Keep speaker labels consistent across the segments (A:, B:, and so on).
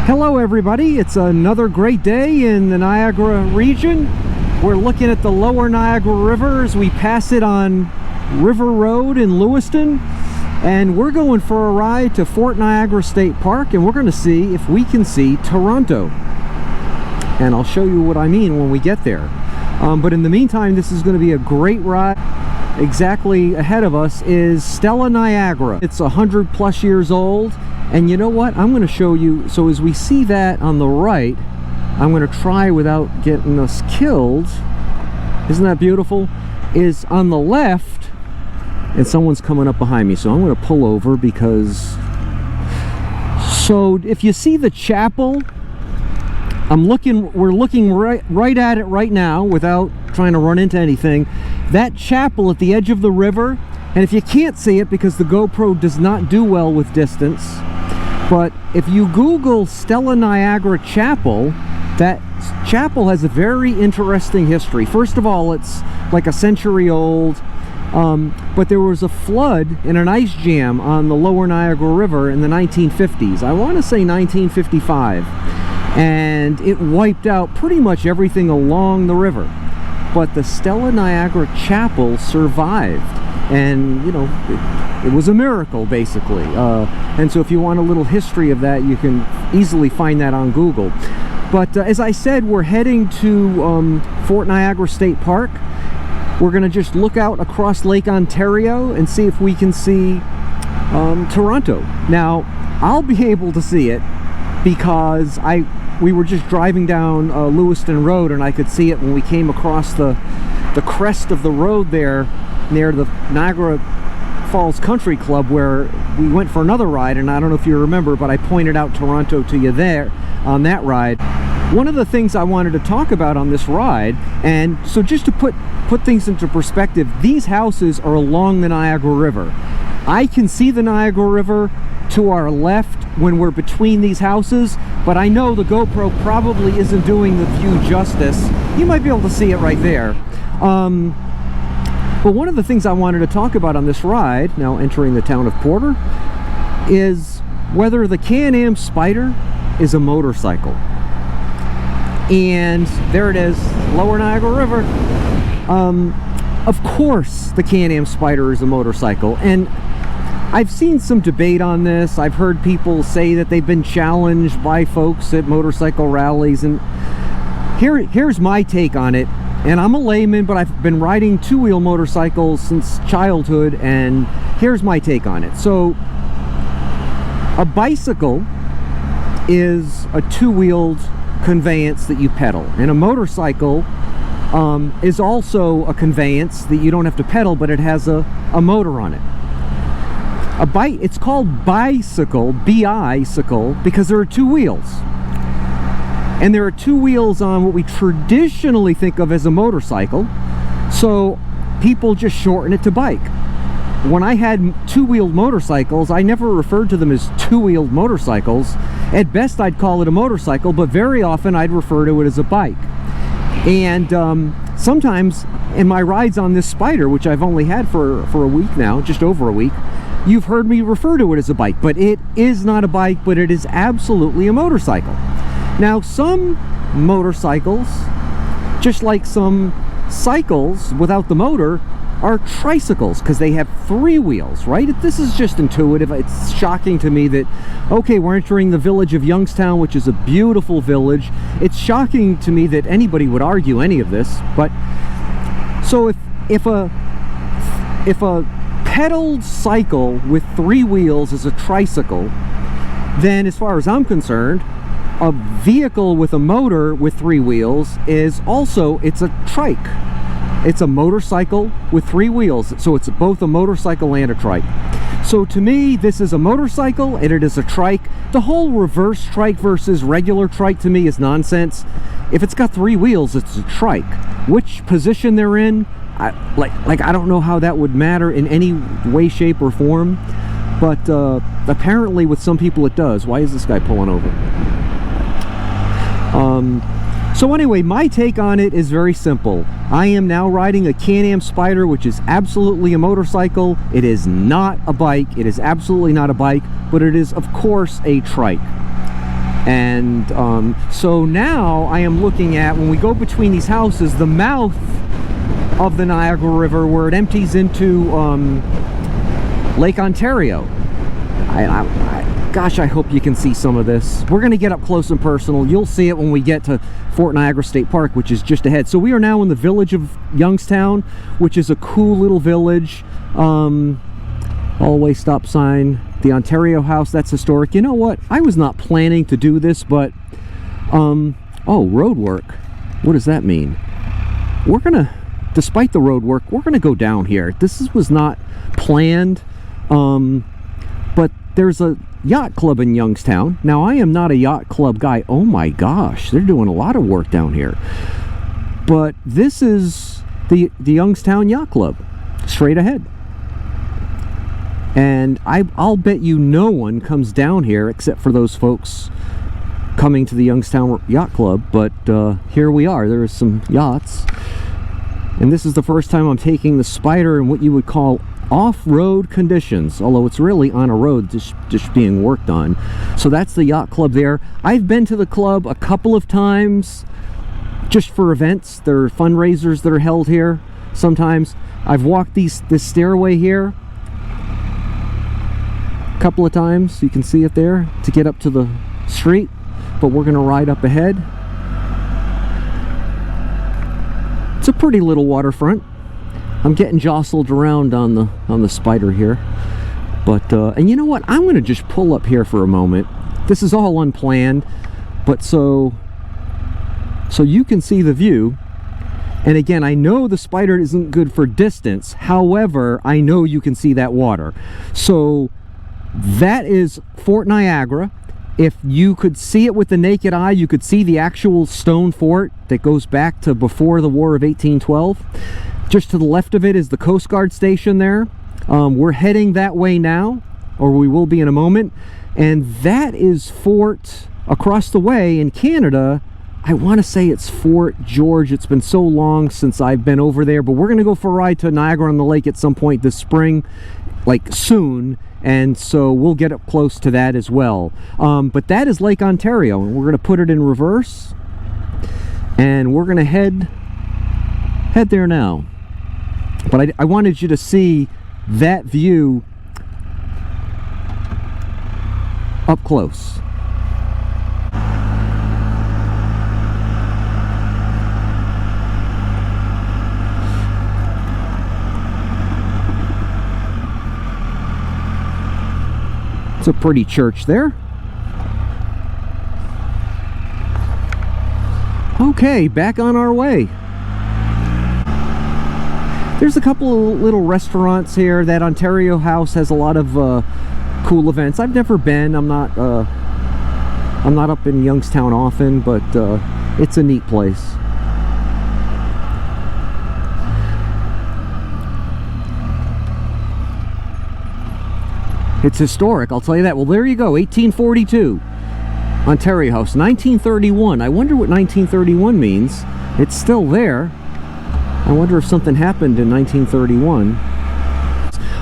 A: Hello everybody, it's another great day in the Niagara region. We're looking at the lower Niagara River as we pass it on River Road in Lewiston, and we're going for a ride to Fort Niagara State Park, and we're going to see if we can see Toronto, and I'll show you what I mean when we get there. But in the meantime, this is going to be a great ride. Exactly ahead of us is Stella Niagara. It's 100+ years old. And you know what? I'm going to show you. So as we see that on the right, I'm going to try without getting us killed. Isn't that beautiful? Is on the left, and someone's coming up behind me. So I'm going to pull over because... So if you see the chapel, we're looking right at it right now without trying to run into anything. That chapel at the edge of the river, and if you can't see it because the GoPro does not do well with distance, but if you Google Stella Niagara Chapel, that chapel has a very interesting history. First of all, it's like a century old, but there was a flood and an ice jam on the lower Niagara River in the 1950s. I want to say 1955. And it wiped out pretty much everything along the river. But the Stella Niagara Chapel survived. And, you know, it was a miracle, basically. And so if you want a little history of that, you can easily find that on Google. But as I said, we're heading to Fort Niagara State Park. We're going to just look out across Lake Ontario and see if we can see Toronto. Now, I'll be able to see it because we were just driving down Lewiston Road, and I could see it when we came across the crest of the road there near the Niagara Falls Country Club, where we went for another ride. And I don't know if you remember, but I pointed out Toronto to you there on that ride. One of the things I wanted to talk about on this ride, and so just to put things into perspective, these houses are along the Niagara River. I can see the Niagara River to our left when we're between these houses, but I know the GoPro probably isn't doing the view justice. You might be able to see it right there. But one of the things I wanted to talk about on this ride, now entering the town of Porter, is whether the Can-Am Spyder is a motorcycle. And there it is, lower Niagara River. Of course the Can-Am Spyder is a motorcycle, and I've seen some debate on this. I've heard people say that they've been challenged by folks at motorcycle rallies, and here's my take on it. And I'm a layman, but I've been riding two-wheel motorcycles since childhood, and here's my take on it. So a bicycle is a two-wheeled conveyance that you pedal, and a motorcycle is also a conveyance that you don't have to pedal, but it has a motor on it. It's called bicycle, B-I-cycle, because there are two wheels. And there are two wheels on what we traditionally think of as a motorcycle, so people just shorten it to bike. When I had two-wheeled motorcycles, I never referred to them as two-wheeled motorcycles. At best, I'd call it a motorcycle, but very often I'd refer to it as a bike. And sometimes in my rides on this Spyder, which I've only had for a week now, just over a week, you've heard me refer to it as a bike, but it is not a bike, but it is absolutely a motorcycle. Now, some motorcycles, just like some cycles without the motor, are tricycles because they have three wheels, right? This is just intuitive. It's shocking to me that, okay, we're entering the village of Youngstown, which is a beautiful village. It's shocking to me that anybody would argue any of this, but so if a pedaled cycle with three wheels is a tricycle, then as far as I'm concerned, a vehicle with a motor with three wheels is also, it's a trike. It's a motorcycle with three wheels, so it's both a motorcycle and a trike. So to me, this is a motorcycle and it is a trike. The whole reverse trike versus regular trike to me is nonsense. If it's got three wheels, it's a trike. Which position they're in, I don't know how that would matter in any way, shape, or form. But apparently with some people it does. Why is this guy pulling over? So anyway, my take on it is very simple. I am now riding a Can-Am Spyder, which is absolutely a motorcycle. It is not a bike. It is absolutely not a bike, but it is, of course, a trike. And so now I am looking at, when we go between these houses, the mouth of the Niagara River where it empties into Lake Ontario. Gosh, I hope you can see some of this. We're going to get up close and personal. You'll see it when we get to Fort Niagara State Park, which is just ahead. So we are now in the village of Youngstown, which is a cool little village. All-way stop sign. The Ontario House, that's historic. You know what? I was not planning to do this, but oh, road work. What does that mean? We're going to, despite the road work, we're going to go down here. This was not planned, but there's a yacht club in Youngstown. Now, I am not a yacht club guy. Oh my gosh, they're doing a lot of work down here. But this is the Youngstown Yacht Club, straight ahead. And I'll bet you no one comes down here except for those folks coming to the Youngstown Yacht Club. But here we are. There are some yachts. And this is the first time I'm taking the Spyder in what you would call off-road conditions, although it's really on a road just being worked on. So that's the yacht club there. I've been to the club a couple of times just for events. There are fundraisers that are held here sometimes. I've walked this stairway here a couple of times. You can see it there to get up to the street, but we're going to ride up ahead. It's a pretty little waterfront. I'm getting jostled around on the Spyder here, but and you know what? I'm going to just pull up here for a moment. This is all unplanned, but so you can see the view. And again, I know the Spyder isn't good for distance. However, I know you can see that water. So that is Fort Niagara. If you could see it with the naked eye, you could see the actual stone fort that goes back to before the War of 1812. Just to the left of it is the Coast Guard station there. We're heading that way now, or we will be in a moment. And that is Fort across the way in Canada. I want to say it's Fort George. It's been so long since I've been over there, but we're going to go for a ride to Niagara-on-the-Lake at some point this spring, like soon. And so we'll get up close to that as well. But that is Lake Ontario, and we're going to put it in reverse. And we're going to head there now. But I wanted you to see that view up close. It's a pretty church there. Okay, back on our way. There's a couple of little restaurants here. That Ontario House has a lot of cool events. I've never been. I'm not up in Youngstown often, but it's a neat place. It's historic, I'll tell you that. Well, there you go, 1842. Ontario House, 1931. I wonder what 1931 means. It's still there. I wonder if something happened in 1931.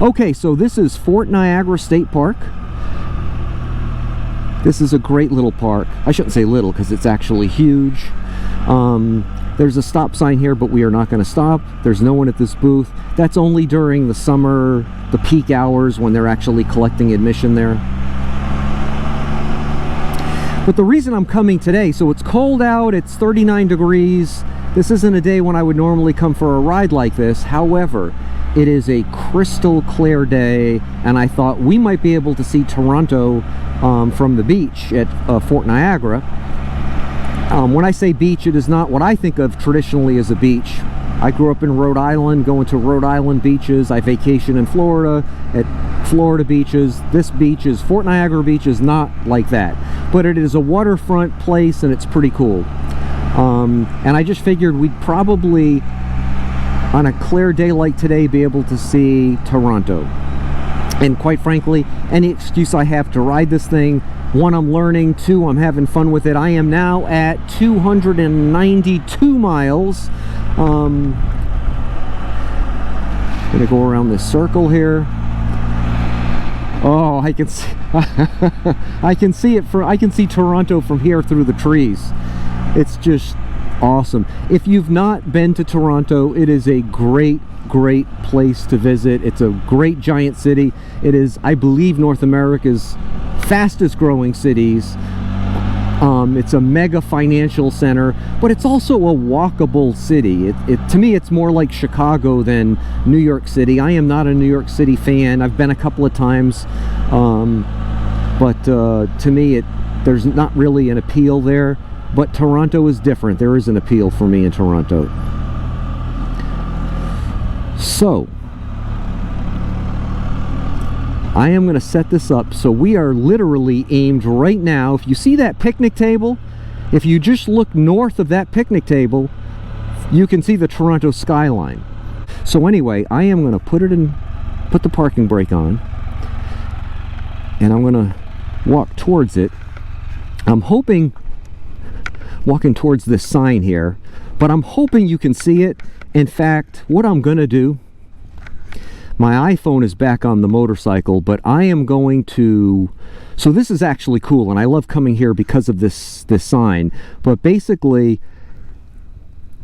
A: Okay, so this is Fort Niagara State Park. This is a great little park. I shouldn't say little because it's actually huge. There's a stop sign here, but we are not going to stop. There's no one at this booth. That's only during the summer, the peak hours when they're actually collecting admission there. But the reason I'm coming today, so it's cold out, it's 39 degrees. This isn't a day when I would normally come for a ride like this. However, it is a crystal clear day, and I thought we might be able to see Toronto from the beach at Fort Niagara. When I say beach, it is not what I think of traditionally as a beach. I grew up in Rhode Island, going to Rhode Island beaches. I vacation in Florida at Florida beaches. This beach is, Fort Niagara Beach is not like that. But it is a waterfront place, and it's pretty cool. And I just figured we'd probably, on a clear day like today, be able to see Toronto. And quite frankly, any excuse I have to ride this thing, one, I'm learning, two, I'm having fun with it. I am now at 292 miles. I'm gonna go around this circle here. Oh, I can see, I can see it from, I can see Toronto from here through the trees. It's just awesome. If you've not been to Toronto, it is a great place to visit. It's a great giant city. It is, I believe, North America's fastest growing cities. It's a mega financial center, but it's also a walkable city. To me, it's more like Chicago than New York City. I am not a New York City fan. I've been a couple of times, but to me, there's not really an appeal there. But Toronto is different. There is an appeal for me in Toronto. So I am going to set this up so we are literally aimed right now. If you see that picnic table, if you just look north of that picnic table, you can see the Toronto skyline. So anyway, I am going to put the parking brake on, and I'm going to walk towards it. I'm hoping, walking towards this sign here, but I'm hoping you can see it. In fact, what I'm going to do, my iPhone is back on the motorcycle, but I am going to, so this is actually cool, and I love coming here because of this sign. But basically,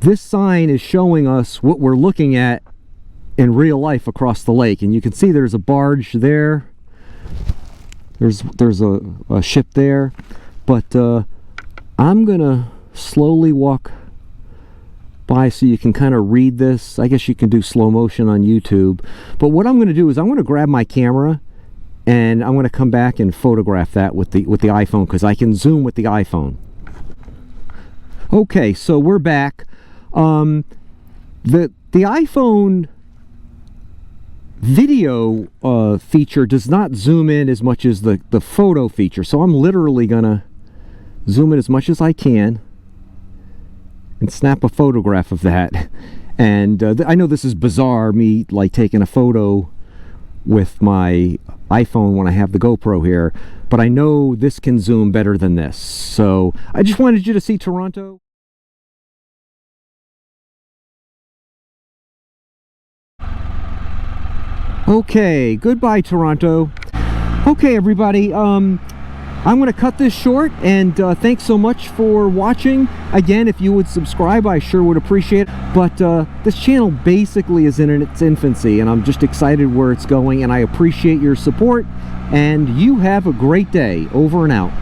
A: this sign is showing us what we're looking at in real life across the lake. And you can see there's a barge there. There's a ship there. But I'm gonna slowly walk by so you can kind of read this. I guess you can do slow motion on YouTube. But what I'm going to do is I'm going to grab my camera and I'm going to come back and photograph that with the iPhone, because I can zoom with the iPhone. Okay, so we're back. The iPhone video feature does not zoom in as much as the photo feature. So I'm literally going to zoom in as much as I can and snap a photograph of that. And I know this is bizarre, me like taking a photo with my iPhone when I have the GoPro here, but I know this can zoom better than this. So I just wanted you to see Toronto. Okay, goodbye Toronto. Okay everybody, I'm going to cut this short, and thanks so much for watching. Again, if you would subscribe, I sure would appreciate it. But this channel basically is in its infancy, and I'm just excited where it's going, and I appreciate your support. And you have a great day. Over and out.